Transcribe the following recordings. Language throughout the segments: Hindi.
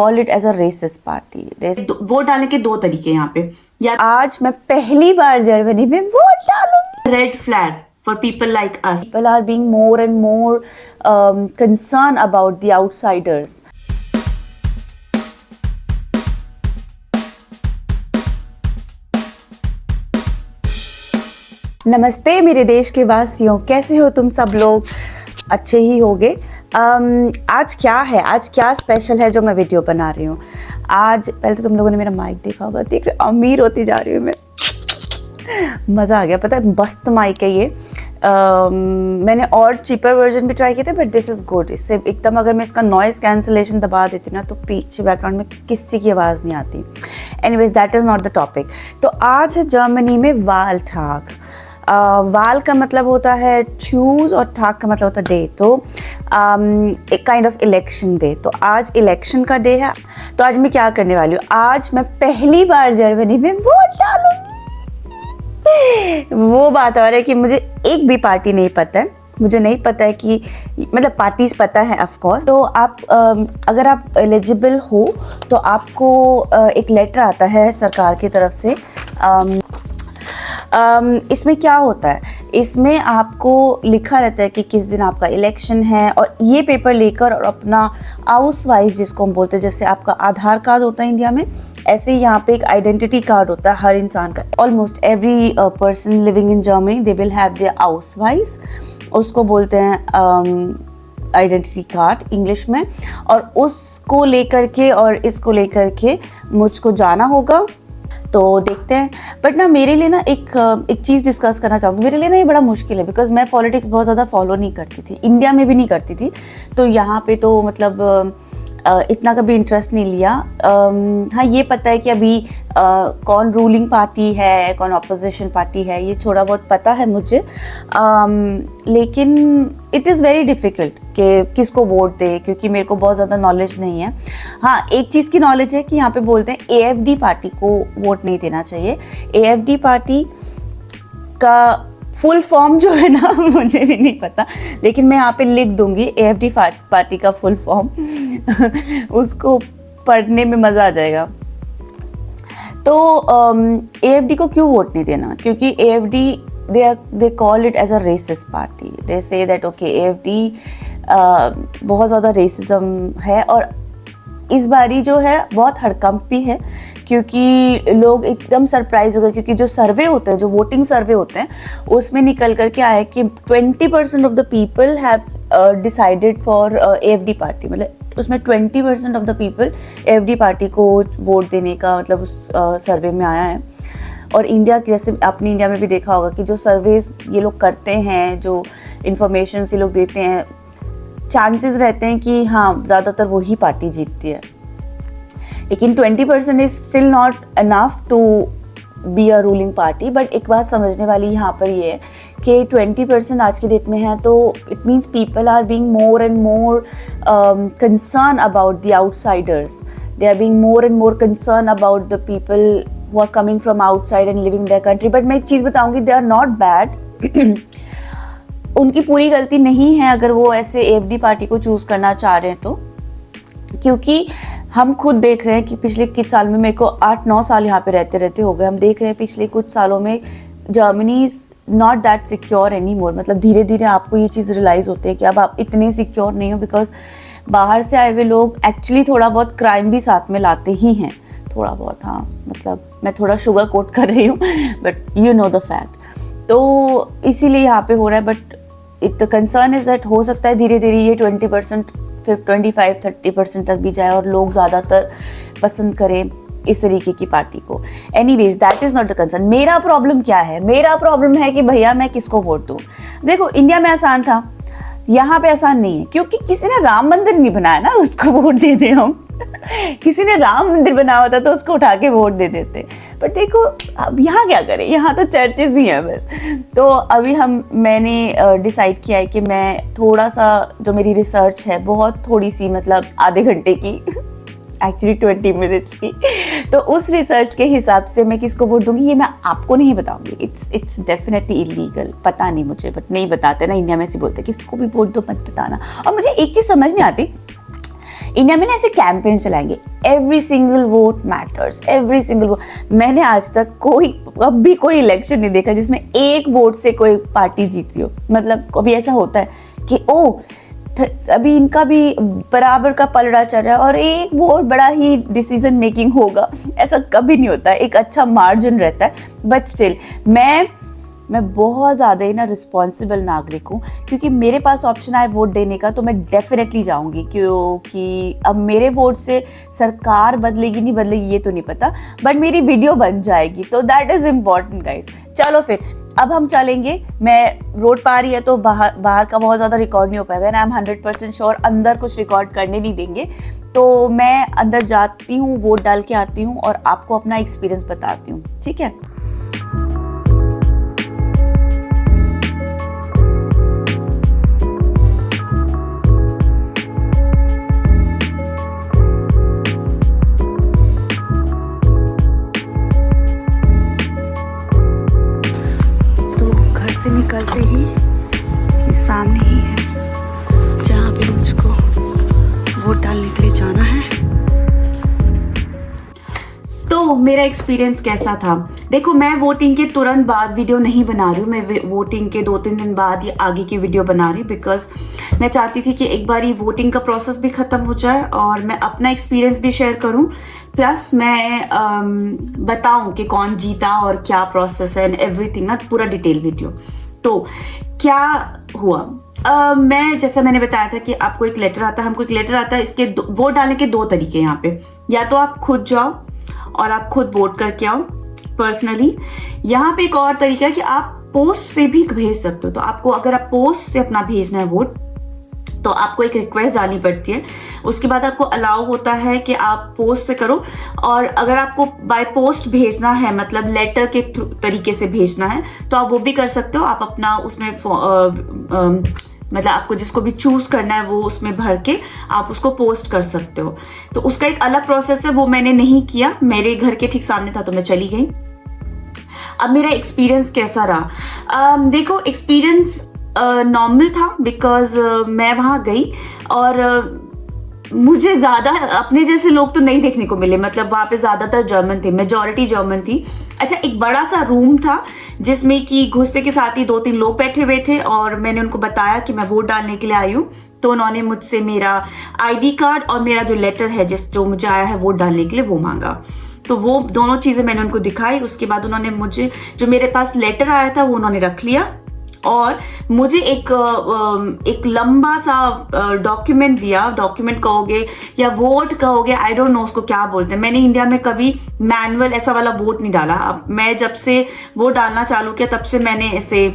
Call it as a racist party. Vote डालने के दो तरीके यहाँ पे, या आज मैं पहली बार जर्मनी में वोट डालूंगी. Red flag for people like us. People are being more and more concerned about the outsiders. नमस्ते मेरे देश के वासियों, कैसे हो तुम सब लोग? अच्छे ही होगे. आज क्या स्पेशल है जो मैं वीडियो बना रही हूँ. आज पहले तो तुम लोगों ने मेरा माइक देखा होगा. देख रहे हो, अमीर होती जा रही हूँ मैं. मज़ा आ गया. पता है, मस्त माइक है ये. मैंने और चीपर वर्जन भी ट्राई किए थे, बट दिस इज़ गुड. इससे एकदम, अगर मैं इसका नॉइज़ कैंसलेशन दबा देती ना, तो पीछे बैकग्राउंड में किसी की आवाज़ नहीं आती. Anyways, that is not the topic. तो आज है जर्मनी में वालटाग. वाल का मतलब होता है चूज़ और टाग का मतलब होता है डे. तो एक काइंड ऑफ इलेक्शन डे. तो आज इलेक्शन का डे है. तो आज मैं क्या करने वाली हूँ, आज मैं पहली बार जर्मनी में वोट डालूंगी. वो बात और है कि मुझे एक भी पार्टी नहीं पता है. मुझे नहीं पता है कि, मतलब पार्टीज पता है ऑफ कोर्स. तो आप अगर आप एलिजिबल हो तो आपको एक लेटर आता है सरकार की तरफ से. इसमें क्या होता है, इसमें आपको लिखा रहता है कि किस दिन आपका इलेक्शन है, और ये पेपर लेकर और अपना हाउस वाइज, जिसको हम बोलते हैं, जैसे आपका आधार कार्ड होता है इंडिया में, ऐसे ही यहाँ पे एक आइडेंटिटी कार्ड होता है हर इंसान का. Almost every person living in Germany they will have their house wise. उसको बोलते हैं आइडेंटिटी कार्ड इंग्लिश में. और उसको लेकर के और इसको लेकर के मुझको जाना होगा. तो देखते हैं. बट ना, मेरे लिए ना एक चीज़ डिस्कस करना चाहूँगी. मेरे लिए ना ये बड़ा मुश्किल है, बिकॉज मैं पॉलिटिक्स बहुत ज़्यादा फॉलो नहीं करती थी. इंडिया में भी नहीं करती थी. तो यहाँ पे तो मतलब इतना कभी इंटरेस्ट नहीं लिया. हाँ, ये पता है कि अभी कौन रूलिंग पार्टी है, कौन अपोजिशन पार्टी है, ये थोड़ा बहुत पता है मुझे. लेकिन इट इज़ वेरी डिफ़िकल्ट कि किसको वोट दे, क्योंकि मेरे को बहुत ज़्यादा नॉलेज नहीं है. हाँ, एक चीज़ की नॉलेज है कि यहाँ पे बोलते हैं AFD पार्टी को वोट नहीं देना चाहिए. AFD पार्टी का फुल फॉर्म जो है ना, मुझे भी नहीं पता, लेकिन मैं यहाँ पे लिख दूंगी AFD पार्टी का फुल फॉर्म. उसको पढ़ने में मज़ा आ जाएगा. तो AFD को क्यों वोट नहीं देना? क्योंकि AFD they call it as a racist party. They say that okay, AFD बहुत ज़्यादा रेसिज्म है. और इस बारी जो है बहुत हड़कंपी है, क्योंकि लोग एकदम सरप्राइज हो गए, क्योंकि जो सर्वे होते हैं, जो वोटिंग सर्वे होते हैं, उसमें निकल करके आया कि 20% of the people have decided for AFD party. मतलब उसमें 20% of the people AFD party को वोट देने का मतलब उस सर्वे में आया है. और इंडिया, जैसे अपनी इंडिया में भी देखा होगा कि जो सर्वेज ये लोग करते हैं, जो इंफॉर्मेशन ये लोग देते हैं, चांसेस रहते हैं कि हाँ, ज़्यादातर वही पार्टी जीतती है. लेकिन 20% is still not enough to be a ruling party. But एक बात समझने वाली यहाँ पर ये है कि 20% आज के डेट में है, तो it means people are being more and more concern about the outsiders. They are being more and more concern about the people who are coming from outside and living their country. But मैं एक चीज़ बताऊंगी, they are not bad. उनकी पूरी गलती नहीं है अगर वो ऐसे AFD पार्टी को चूज़ करना चाह रहे हैं तो. क्योंकि हम खुद देख रहे हैं कि पिछले कुछ साल में, मेरे को 8-9 साल यहाँ पे रहते हो गए, हम देख रहे हैं पिछले कुछ सालों में Germany is not that secure any more. मतलब धीरे धीरे आपको ये चीज़ रियलाइज़ होती है कि अब आप इतने सिक्योर नहीं हो, बिकॉज बाहर से आए हुए लोग एक्चुअली थोड़ा बहुत क्राइम भी साथ में लाते ही हैं. थोड़ा बहुत, हाँ, मतलब मैं थोड़ा शुगर कोट कर रही हूँ, but you know the fact. तो इसीलिए यहाँ पे हो रहा है. But it the concern is that हो सकता है धीरे धीरे ये 20%, 25-30% तक भी जाए और लोग ज़्यादातर पसंद करें इस तरीके की पार्टी को. Anyways, that is not the concern. मेरा प्रॉब्लम क्या है? मेरा प्रॉब्लम है कि भैया मैं किसको वोट दूँ. देखो, इंडिया में आसान था, यहाँ पे आसान नहीं है, क्योंकि किसी ने राम मंदिर नहीं बनाया ना, उसको वोट दे दें हम. किसी ने राम मंदिर बनाया होता तो उसको उठा के वोट दे देते. बट देखो, अब यहाँ क्या करें, यहाँ तो चर्चेज ही हैं बस. तो अभी मैंने डिसाइड किया है कि मैं थोड़ा सा, जो मेरी रिसर्च है, बहुत थोड़ी सी, मतलब आधे घंटे की, एक्चुअली 20 मिनट्स की, तो उस रिसर्च के हिसाब से मैं किसको वोट दूंगी ये मैं आपको नहीं बताऊंगी. It's definitely illegal. पता नहीं मुझे, बट नहीं बताते ना, इंडिया में ऐसे बोलते किसको भी वोट दो मत बताना. और मुझे एक चीज़ समझ नहीं आती, इंडिया में ना ऐसे कैंपेन चलाएंगे, every single vote matters, every single vote. मैंने आज तक कभी कोई इलेक्शन नहीं देखा जिसमें एक वोट से कोई पार्टी जीती हो। मतलब कभी ऐसा होता है कि अभी इनका भी बराबर का पलड़ा चल रहा है और एक वोट बड़ा ही डिसीजन मेकिंग होगा, ऐसा कभी नहीं होता है। एक अच्छा मार्जिन रहता है, बट स्टिल मैं बहुत ज़्यादा ही ना रिस्पॉन्सिबल नागरिक हूँ, क्योंकि मेरे पास ऑप्शन आए वोट देने का तो मैं डेफिनेटली जाऊँगी, क्योंकि अब मेरे वोट से सरकार बदलेगी नहीं बदलेगी ये तो नहीं पता, बट मेरी वीडियो बन जाएगी, तो दैट इज़ इम्पॉर्टेंट गाइज। चलो फिर अब हम चलेंगे। मैं रोड पा रही है तो बाहर का बहुत ज़्यादा रिकॉर्ड नहीं हो पाएगा ना, आई एम 100% श्योर अंदर कुछ रिकॉर्ड करने नहीं देंगे, तो मैं अंदर जाती हूँ, वोट डाल के आती हूँ और आपको अपना एक्सपीरियंस बताती हूँ, ठीक है। से निकलते ही ये सामने ही है जहाँ पे मुझको वोट डालने के लिए जाना है। तो मेरा एक्सपीरियंस कैसा था? देखो, मैं वोटिंग के तुरंत बाद वीडियो नहीं बना रही हूँ, मैं वोटिंग के 2-3 दिन बाद ये आगे की वीडियो बना रही हूँ, बिकॉज मैं चाहती थी कि एक बार ये वोटिंग का प्रोसेस भी ख़त्म हो जाए और मैं अपना एक्सपीरियंस भी शेयर करूँ, प्लस मैं बताऊँ कि कौन जीता और क्या प्रोसेस है एंड एवरीथिंग, ना पूरा डिटेल वीडियो। तो क्या हुआ, मैं जैसा मैंने बताया था कि आपको एक लेटर आता है, हमको एक लेटर आता है। इसके वोट डालने के 2 तरीके हैं यहाँ पे, या तो आप खुद जाओ और आप खुद वोट करके आओ पर्सनली। यहाँ पे एक और तरीका है कि आप पोस्ट से भी भेज सकते हो। तो आपको अगर आप पोस्ट से अपना भेजना है वोट तो आपको एक रिक्वेस्ट डालनी पड़ती है, उसके बाद आपको अलाउ होता है कि आप पोस्ट से करो। और अगर आपको बाय पोस्ट भेजना है, मतलब लेटर के तरीके से भेजना है, तो आप वो भी कर सकते हो। आप अपना उसमें मतलब आपको जिसको भी चूज करना है वो उसमें भर के आप उसको पोस्ट कर सकते हो। तो उसका एक अलग प्रोसेस है, वो मैंने नहीं किया, मेरे घर के ठीक सामने था तो मैं चली गई। अब मेरा एक्सपीरियंस कैसा रहा? देखो, एक्सपीरियंस नॉर्मल था, बिकॉज मैं वहाँ गई और मुझे ज़्यादा अपने जैसे लोग तो नहीं देखने को मिले। मतलब वहाँ पे ज़्यादातर जर्मन थे, मेजॉरिटी जर्मन थी। अच्छा, एक बड़ा सा रूम था जिसमें कि घुसते के साथ ही 2-3 लोग बैठे हुए थे और मैंने उनको बताया कि मैं वोट डालने के लिए आई हूँ। तो उन्होंने मुझसे मेरा ID कार्ड और मेरा जो लेटर है जो मुझे आया है वोट डालने के लिए, वो मांगा। तो वो दोनों चीज़ें मैंने उनको दिखाई। उसके बाद उन्होंने मुझे जो मेरे पास लेटर आया था वो उन्होंने रख लिया और मुझे एक लंबा सा डॉक्यूमेंट दिया। डॉक्यूमेंट कहोगे या वोट कहोगे, आई डोंट नो उसको क्या बोलते हैं। मैंने इंडिया में कभी मैनुअल ऐसा वाला वोट नहीं डाला। अब मैं जब से वोट डालना चालू किया तब से मैंने ऐसे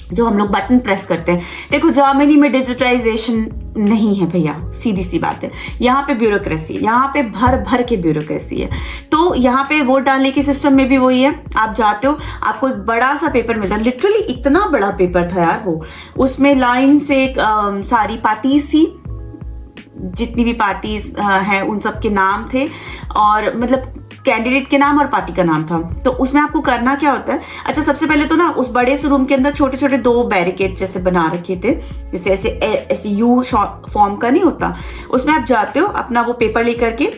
जो हम लोग बटन प्रेस करते हैं। देखो, जर्मनी में डिजिटलाइजेशन नहीं है भैया, सीधी सी बात है। यहाँ पे ब्यूरोक्रेसी, यहाँ पे भर भर के ब्यूरोक्रेसी है। तो यहाँ पे वोट डालने के सिस्टम में भी वही है। आप जाते हो, आपको एक बड़ा सा पेपर मिलता है, लिटरली इतना बड़ा पेपर था यार वो। उसमें लाइन से सारी पार्टीज थी, जितनी भी पार्टीज हैं उन सब के नाम थे और मतलब कैंडिडेट के नाम और पार्टी का नाम था। तो उसमें आपको करना क्या होता है? अच्छा, सबसे पहले तो ना उस बड़े से रूम के अंदर छोटे छोटे 2 बैरिकेड जैसे बना रखे थे, जैसे ऐसे यू फॉर्म का नहीं होता। उसमें आप जाते हो अपना वो पेपर लेकर के।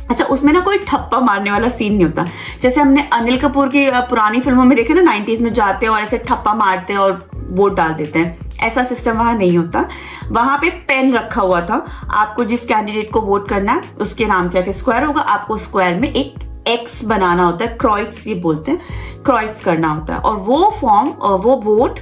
अच्छा, उसमें ना कोई ठप्पा मारने वाला सीन नहीं होता, जैसे हमने अनिल कपूर की पुरानी फिल्मों में देखे ना, 90s में जाते हैं और ऐसे ठप्पा मारते हैं और वोट डाल देते हैं। ऐसा सिस्टम वहाँ नहीं होता। वहाँ पे पेन रखा हुआ था, आपको जिस कैंडिडेट को वोट करना है उसके नाम के आगे स्क्वायर होगा, आपको स्क्वायर में एक एक्स बनाना होता है, क्रॉइट्स ये बोलते हैं, क्रॉइट्स करना होता है। और वो फॉर्म और वो वोट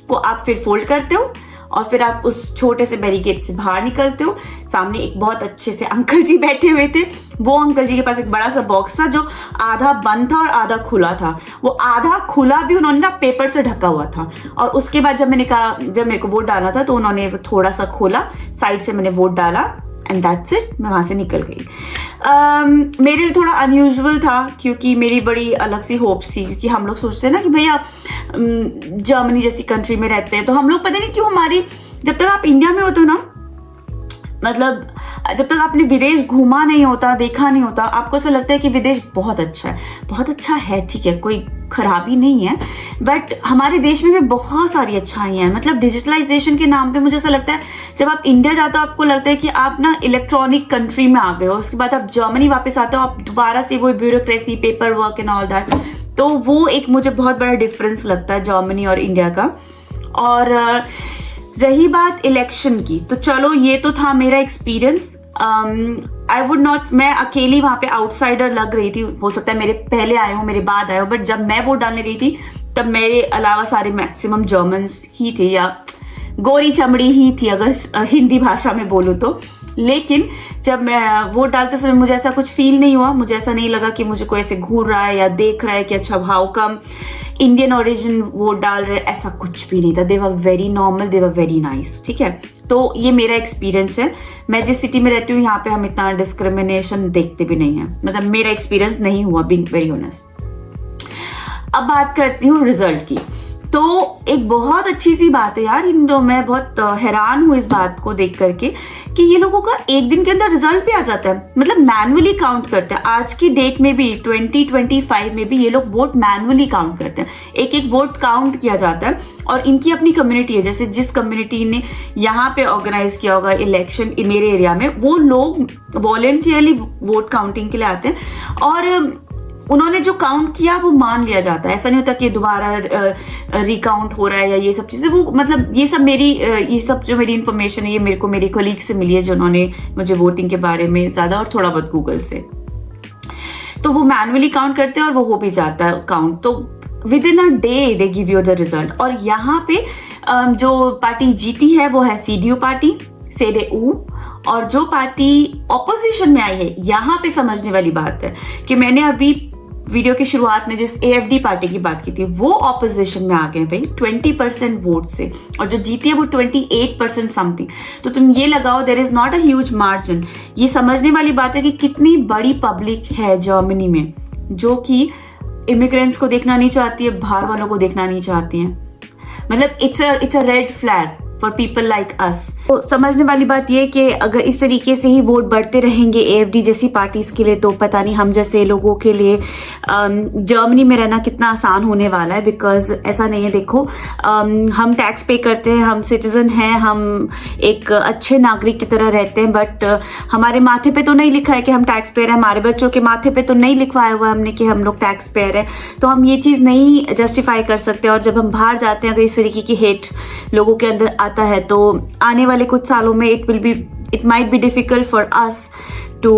को आप फिर फोल्ड करते हो और फिर आप उस छोटे से बैरिकेड से बाहर निकलते हो। सामने एक बहुत अच्छे से अंकल जी बैठे हुए थे। वो अंकल जी के पास एक बड़ा सा बॉक्स था जो आधा बंद था और आधा खुला था। वो आधा खुला भी उन्होंने ना पेपर से ढका हुआ था। और उसके बाद जब मेरे को वोट डालना था तो उन्होंने थोड़ा सा खोला, साइड से मैंने वोट डाला एंड दैट्स इट, मैं वहाँ से निकल गई। मेरे लिए थोड़ा अनयूजुअल था क्योंकि मेरी बड़ी अलग सी होप्स थी, क्योंकि हम लोग सोचते हैं ना कि भैया जर्मनी जैसी कंट्री में रहते हैं तो हम लोग पता नहीं क्यों हमारी, जब तक आप इंडिया में होते हो ना, मतलब जब तक आपने विदेश घूमा नहीं होता, देखा नहीं होता, आपको ऐसा लगता है कि विदेश बहुत अच्छा है। बहुत अच्छा है, ठीक है, कोई खराबी नहीं है, बट हमारे देश में भी बहुत सारी अच्छाइयाँ हैं। मतलब डिजिटलाइजेशन के नाम पे मुझे ऐसा लगता है जब आप इंडिया जाते हो आपको लगता है कि आप ना इलेक्ट्रॉनिक कंट्री में आ गए हो, उसके बाद आप जर्मनी वापस आते हो, आप दोबारा से वो bureaucracy, paper work and all that. तो वो एक मुझे बहुत बड़ा डिफरेंस लगता है जर्मनी और इंडिया का। और रही बात इलेक्शन की, तो चलो ये तो था मेरा एक्सपीरियंस। आई वुड नॉट, मैं अकेली वहां पे आउटसाइडर लग रही थी, हो सकता है मेरे पहले आए हो, मेरे बाद आए हो, बट जब मैं वोट डालने गई थी तब मेरे अलावा सारे मैक्सिमम जर्मन्स ही थे या गोरी चमड़ी ही थी अगर हिंदी भाषा में बोलूँ तो। लेकिन जब मैं वोट डालते समय मुझे ऐसा कुछ फील नहीं हुआ, मुझे ऐसा नहीं लगा कि मुझे कोई ऐसे घूर रहा है या देख रहा है कि अच्छा how come Indian origin vote डाल रहे, ऐसा कुछ भी नहीं था। They were very normal, they were very nice, ठीक है। तो ये मेरा एक्सपीरियंस है। मैं जिस सिटी में रहती हूँ यहाँ पे हम इतना डिस्क्रिमिनेशन देखते भी नहीं है, मतलब मेरा एक्सपीरियंस नहीं हुआ, बीइंग वेरी ऑनेस्ट। अब बात करती हूँ रिजल्ट की। तो एक बहुत अच्छी सी बात है यार, मैं बहुत हैरान हूँ इस बात को देख करके कि ये लोगों का एक दिन के अंदर रिजल्ट भी आ जाता है, मतलब मैनुअली काउंट करते हैं। आज की डेट में भी 2025 में भी ये लोग वोट मैनुअली काउंट करते हैं, एक एक वोट काउंट किया जाता है। और इनकी अपनी कम्युनिटी है, जैसे जिस कम्युनिटी ने यहाँ पे ऑर्गेनाइज किया होगा इलेक्शन मेरे एरिया में, वो लोग वॉलेंटियरली वोट काउंटिंग के लिए आते हैं और उन्होंने जो काउंट किया वो मान लिया जाता है। ऐसा नहीं होता कि दोबारा रिकाउंट हो रहा है या ये सब चीज़ें, वो मतलब ये सब जो मेरी इन्फॉर्मेशन है ये मेरे को मेरे कोलीग से मिली है जिन्होंने मुझे वोटिंग के बारे में ज़्यादा और थोड़ा बहुत गूगल से। तो वो मैनुअली काउंट करते हैं और वो हो भी जाता है काउंट, तो with in a day they give you the result. और यहाँ पे जो पार्टी जीती है वो है CDU पार्टी, CDU। और जो पार्टी ऑपोजिशन में आई है, यहाँ पे समझने वाली बात है कि मैंने अभी वीडियो की शुरुआत में जिस AFD पार्टी की बात की थी वो ऑपोजिशन में आ गए भाई 20% वोट से, और जो जीती है वो 28% समथिंग। तो तुम ये लगाओ there is not a huge margin. ये समझने वाली बात है कि कितनी बड़ी पब्लिक है जर्मनी में जो कि इमिग्रेंट्स को देखना नहीं चाहती है, बाहर वालों को देखना नहीं चाहती है। मतलब it's a red flag for people like us. तो समझने वाली बात यह कि अगर इस तरीके से ही वोट बढ़ते रहेंगे AFD जैसी पार्टीज के लिए, तो पता नहीं हम जैसे लोगों के लिए जर्मनी में रहना कितना आसान होने वाला है। बिकॉज ऐसा नहीं है, देखो हम टैक्स पे करते हैं, हम सिटीजन हैं, हम एक अच्छे नागरिक की तरह रहते हैं, बट हमारे माथे पे तो नहीं लिखा है कि हम टैक्स पेयर हैं, हमारे बच्चों के माथे पे तो नहीं लिखवाया हुआ हमने कि हम लोग टैक्स पेयर हैं। तो हम ये चीज़ नहीं जस्टिफाई कर सकते। और जब हम बाहर जाते हैं अगर इस तरीके की हेट लोगों के अंदर आता है तो आने वाले कुछ सालों में it might be difficult for us to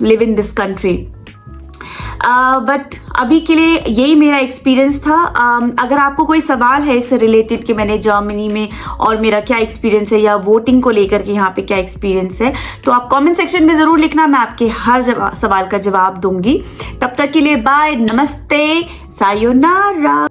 live in this country. But अभी के लिए यही मेरा एक्सपीरियंस था। अगर आपको कोई सवाल है इससे रिलेटेड कि मैंने जर्मनी में और मेरा क्या एक्सपीरियंस है या वोटिंग को लेकर के यहाँ पे क्या एक्सपीरियंस है, तो आप कमेंट सेक्शन में ज़रूर लिखना, मैं आपके हर सवाल का जवाब दूंगी। तब तक के लिए बाय, नमस्ते, सायोनारा।